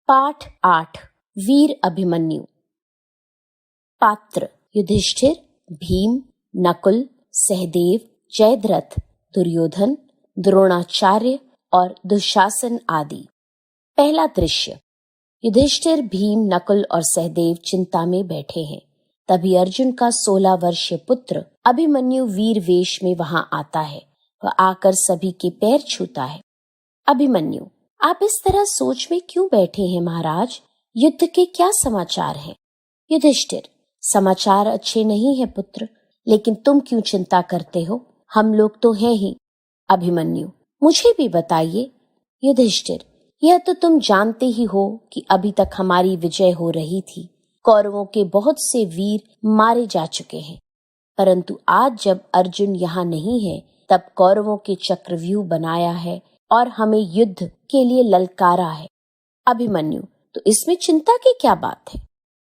पाठ 8 वीर अभिमन्यु। पात्र युधिष्ठिर, भीम, नकुल, सहदेव, जयद्रथ, दुर्योधन, द्रोणाचार्य और दुशासन आदि। पहला दृश्य। युधिष्ठिर, भीम, नकुल और सहदेव चिंता में बैठे हैं। तभी अर्जुन का 16 वर्षीय पुत्र अभिमन्यु वीर वेश में वहां आता है। वह आकर सभी के पैर छूता है। अभिमन्यु: आप इस तरह सोच में क्यों बैठे हैं महाराज? युद्ध के क्या समाचार हैं? युधिष्ठिर: समाचार अच्छे नहीं है पुत्र, लेकिन तुम क्यों चिंता करते हो? हम लोग तो हैं ही। अभिमन्यु: मुझे भी बताइए। युधिष्ठिर: यह तो तुम जानते ही हो कि अभी तक हमारी विजय हो रही थी। कौरवों के बहुत से वीर मारे जा चुके हैं, परंतु आज जब अर्जुन यहाँ नहीं है, तब कौरवों के चक्रव्यूह बनाया है और हमें युद्ध के लिए ललकारा है। अभिमन्यु: तो इसमें चिंता की क्या बात है?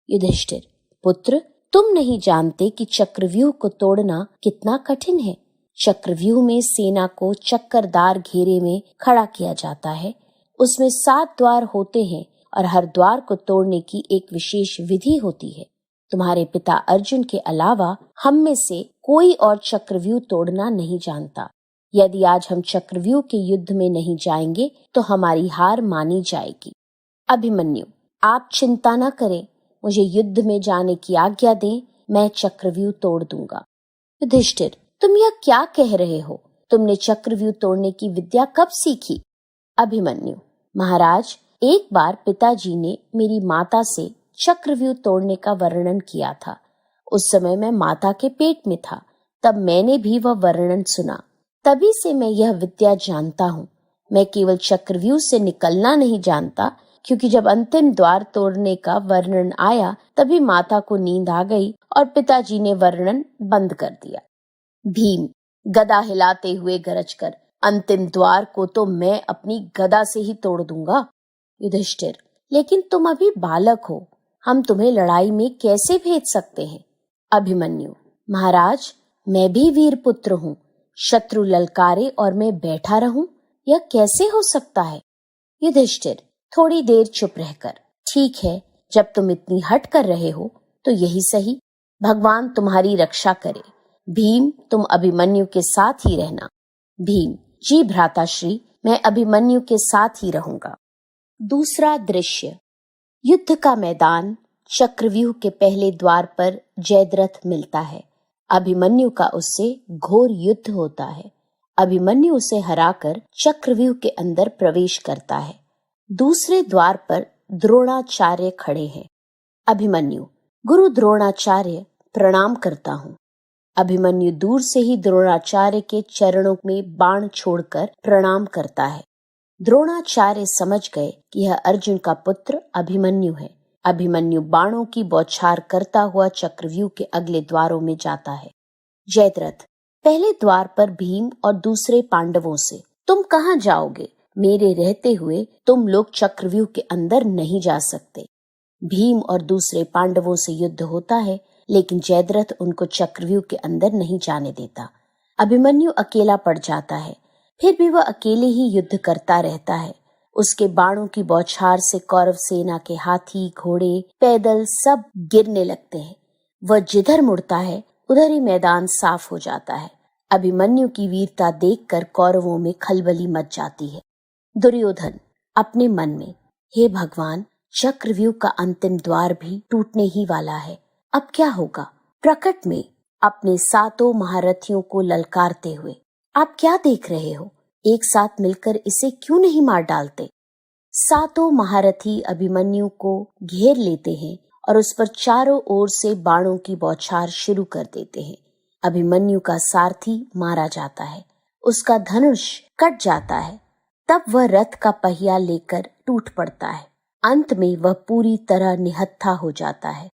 युधिष्ठिर: पुत्र, तुम नहीं जानते कि चक्रव्यूह को तोड़ना कितना कठिन है। चक्रव्यूह में सेना को चक्करदार घेरे में खड़ा किया जाता है। उसमें 7 द्वार होते हैं और हर द्वार को तोड़ने की एक विशेष विधि होती है। तुम्हारे पिता अर्जुन के अलावा हम में से कोई और चक्रव्यूह तोड़ना नहीं जानता। यदि आज हम चक्रव्यूह के युद्ध में नहीं जाएंगे तो हमारी हार मानी जाएगी। अभिमन्यु: आप चिंता न करें, मुझे युद्ध में जाने की आज्ञा दें, मैं चक्रव्यूह तोड़ दूंगा। युधिष्ठिर: तुम यह क्या कह रहे हो? तुमने चक्रव्यूह तोड़ने की विद्या कब सीखी? अभिमन्यु: महाराज, एक बार पिताजी ने मेरी माता से चक्रव्यूह तोड़ने का वर्णन किया था। उस समय मैं माता के पेट में था, तब मैंने भी वह वर्णन सुना। तभी से मैं यह विद्या जानता हूँ। मैं केवल चक्रव्यूह से निकलना नहीं जानता, क्योंकि जब अंतिम द्वार तोड़ने का वर्णन आया तभी माता को नींद आ गई और पिताजी ने वर्णन बंद कर दिया। भीम गदा हिलाते हुए गरज कर: अंतिम द्वार को तो मैं अपनी गदा से ही तोड़ दूंगा। युधिष्ठिर: लेकिन तुम अभी बालक हो, हम तुम्हें लड़ाई में कैसे भेज सकते हैं? अभिमन्यु: महाराज, मैं भी वीर पुत्र हूँ। शत्रु ललकारे और मैं बैठा रहूं, यह कैसे हो सकता है? युधिष्ठिर थोड़ी देर चुप रहकर: ठीक है, जब तुम इतनी हट कर रहे हो तो यही सही। भगवान तुम्हारी रक्षा करे। भीम, तुम अभिमन्यु के साथ ही रहना। भीम: जी भ्राताश्री, मैं अभिमन्यु के साथ ही रहूंगा। दूसरा दृश्य। युद्ध का मैदान। चक्रव्यूह के पहले द्वार पर जयद्रथ मिलता है। अभिमन्यु का उससे घोर युद्ध होता है। अभिमन्यु उसे हराकर चक्रव्यूह के अंदर प्रवेश करता है। दूसरे द्वार पर द्रोणाचार्य खड़े हैं। अभिमन्यु: गुरु द्रोणाचार्य, प्रणाम करता हूँ। अभिमन्यु दूर से ही द्रोणाचार्य के चरणों में बाण छोड़कर प्रणाम करता है। द्रोणाचार्य समझ गए कि यह अर्जुन का पुत्र अभिमन्यु है। अभिमन्यु बाणों की बौछार करता हुआ चक्रव्यूह के अगले द्वारों में जाता है। जयद्रथ पहले द्वार पर भीम और दूसरे पांडवों से: तुम कहाँ जाओगे? मेरे रहते हुए तुम लोग चक्रव्यूह के अंदर नहीं जा सकते। भीम और दूसरे पांडवों से युद्ध होता है, लेकिन जयद्रथ उनको चक्रव्यूह के अंदर नहीं जाने देता। अभिमन्यु अकेला पड़ जाता है, फिर भी वह अकेले ही युद्ध करता रहता है। उसके बाणों की बौछार से कौरव सेना के हाथी, घोड़े, पैदल सब गिरने लगते हैं। वह जिधर मुड़ता है उधर ही मैदान साफ हो जाता है। अभिमन्यु की वीरता देखकर कौरवों में खलबली मच जाती है। दुर्योधन अपने मन में: हे भगवान, चक्रव्यूह का अंतिम द्वार भी टूटने ही वाला है, अब क्या होगा? प्रकट में अपने 7 महारथियों को ललकारते हुए: आप क्या देख रहे हो? एक साथ मिलकर इसे क्यों नहीं मार डालते? 7 महारथी अभिमन्यु को घेर लेते हैं और उस पर चारों ओर से बाणों की बौछार शुरू कर देते हैं। अभिमन्यु का सारथी मारा जाता है, उसका धनुष कट जाता है। तब वह रथ का पहिया लेकर टूट पड़ता है। अंत में वह पूरी तरह निहत्था हो जाता है।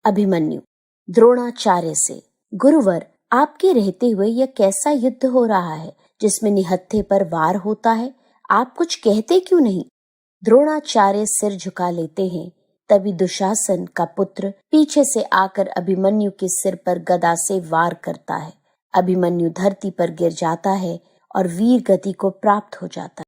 अभिमन्यु द्रोणाचार्य से: गुरुवर, आपके रहते हुए यह कैसा युद्ध हो रहा है जिसमें निहत्थे पर वार होता है? आप कुछ कहते क्यों नहीं? द्रोणाचार्य सिर झुका लेते हैं। तभी दुशासन का पुत्र पीछे से आकर अभिमन्यु के सिर पर गदा से वार करता है। अभिमन्यु धरती पर गिर जाता है और वीर गति को प्राप्त हो जाता है।